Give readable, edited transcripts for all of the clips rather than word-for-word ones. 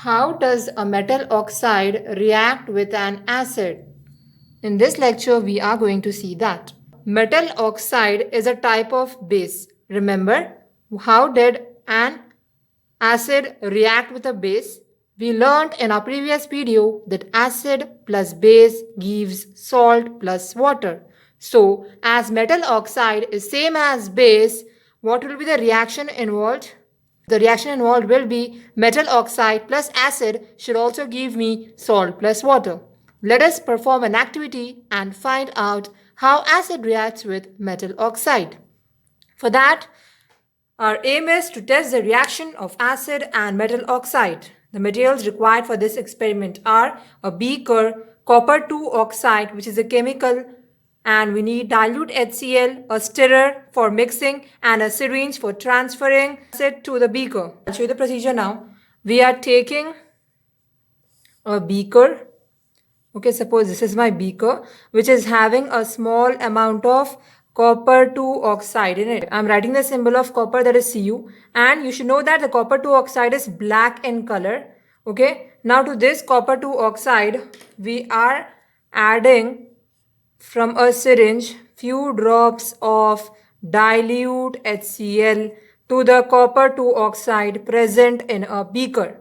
How does a metal oxide react with an acid? In this lecture, we are going to see that. Metal oxide is a type of base. Remember, how did an acid react with a base? We learned in our previous video that acid plus base gives salt plus water. So, as metal oxide is same as base, what will be the reaction involved? The reaction involved will be metal oxide plus acid should also give me salt plus water. Let us perform an activity and find out how acid reacts with metal oxide. For that, our aim is to test the reaction of acid and metal oxide. The materials required for this experiment are a beaker, copper 2 oxide, which is a chemical, and we need dilute HCl, a stirrer for mixing, and a syringe for transferring acid to the beaker. I'll show you the procedure now. We are taking a beaker. Okay, suppose this is my beaker, which is having a small amount of copper 2 oxide in it. I'm writing the symbol of copper, that is Cu, and you should know that the copper 2 oxide is black in color. Okay, now to this copper 2 oxide, we are adding from a syringe few drops of dilute HCl to the copper 2 oxide present in a beaker.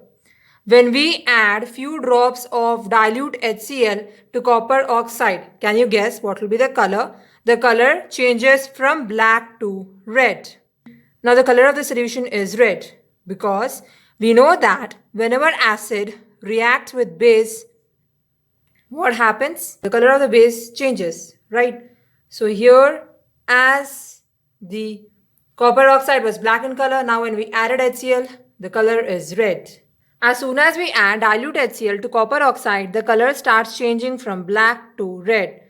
When we add few drops of dilute HCl to copper oxide, can you guess what will be the color? The color changes from black to red. Now the color of the solution is red because we know that whenever acid reacts with base, what happens? The color of the base changes, right? So here, as the copper oxide was black in color, now when we added HCl, the color is red. As soon as we add dilute HCl to copper oxide, the color starts changing from black to red.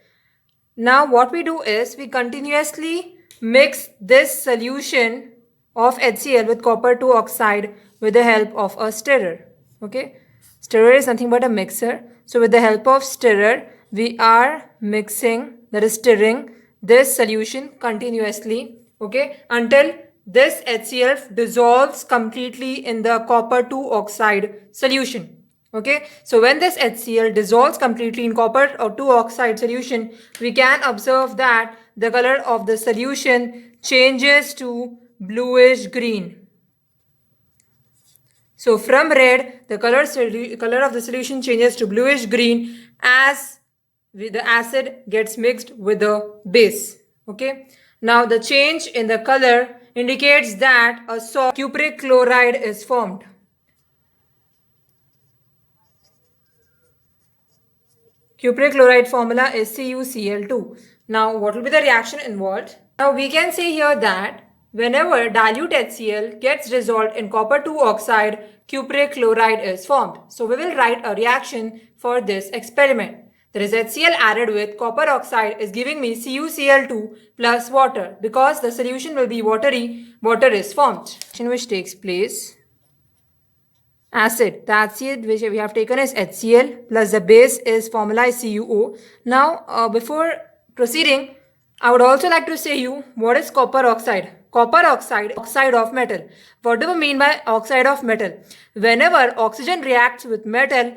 Now what we do is we continuously mix this solution of HCl with copper 2 oxide with the help of a stirrer. Okay, stirrer is nothing but a mixer. So with the help of stirrer, we are mixing, that is stirring this solution continuously, okay, until this HCl dissolves completely in the copper 2 oxide solution. Okay, so when this HCl dissolves completely in copper or 2 oxide solution, we can observe that the color of the solution changes to bluish green. So from red, the color of the solution changes to bluish green as the acid gets mixed with the base. Okay. Now the change in the color indicates that a salt cupric chloride is formed. Cupric chloride formula is CuCl2. Now what will be the reaction involved? Now we can say here that whenever dilute HCl gets dissolved in copper 2 oxide, cupric chloride is formed. So we will write a reaction for this experiment. There is HCl added with copper oxide is giving me CuCl2 plus water. Because the solution will be watery, water is formed. Which takes place. Acid. The acid which we have taken is HCl plus the base is formula CuO. Now before proceeding, I would also like to say you what is copper oxide. Copper oxide, oxide of metal. What do we mean by oxide of metal? Whenever oxygen reacts with metal,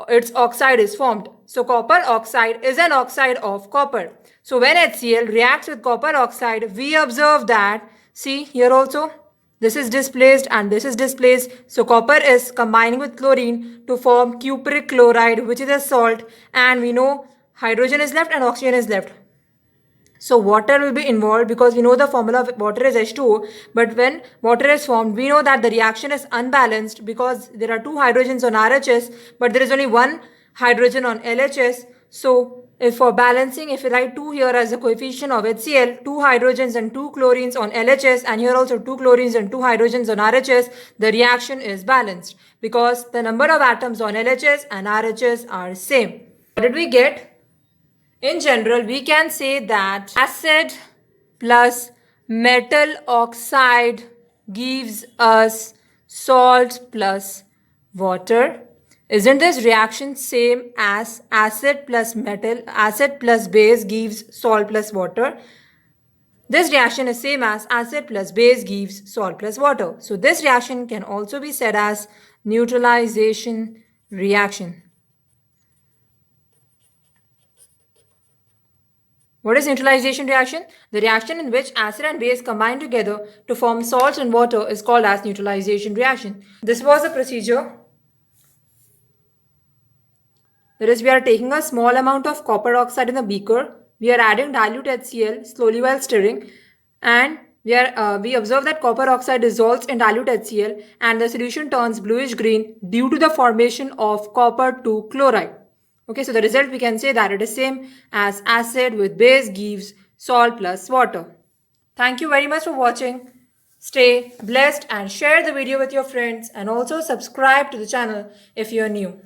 its oxide is formed. So copper oxide is an oxide of copper. So when HCl reacts with copper oxide, we observe that, see here also, this is displaced and this is displaced. So copper is combining with chlorine to form cupric chloride, which is a salt, and we know hydrogen is left and oxygen is left. So water will be involved because we know the formula of water is H2O. But when water is formed, we know that the reaction is unbalanced because there are two hydrogens on RHS, but there is only one hydrogen on LHS. So if for balancing, if we write 2 here as the coefficient of HCl, 2 hydrogens and 2 chlorines on LHS, and here also 2 chlorines and 2 hydrogens on RHS, the reaction is balanced because the number of atoms on LHS and RHS are same. What did we get? In general, we can say that acid plus metal oxide gives us salt plus water. Isn't this reaction same as acid plus base gives salt plus water? This reaction is same as acid plus base gives salt plus water. So this reaction can also be said as neutralization reaction. What is neutralization reaction? The reaction in which acid and base combine together to form salt and water is called as neutralization reaction. This was the procedure. That is, we are taking a small amount of copper oxide in a beaker. We are adding dilute HCl slowly while stirring, and we observe that copper oxide dissolves in dilute HCl and the solution turns bluish green due to the formation of copper 2 chloride. Okay, so the result we can say that it is same as acid with base gives salt plus water. Thank you very much for watching. Stay blessed and share the video with your friends, and also subscribe to the channel if you are new.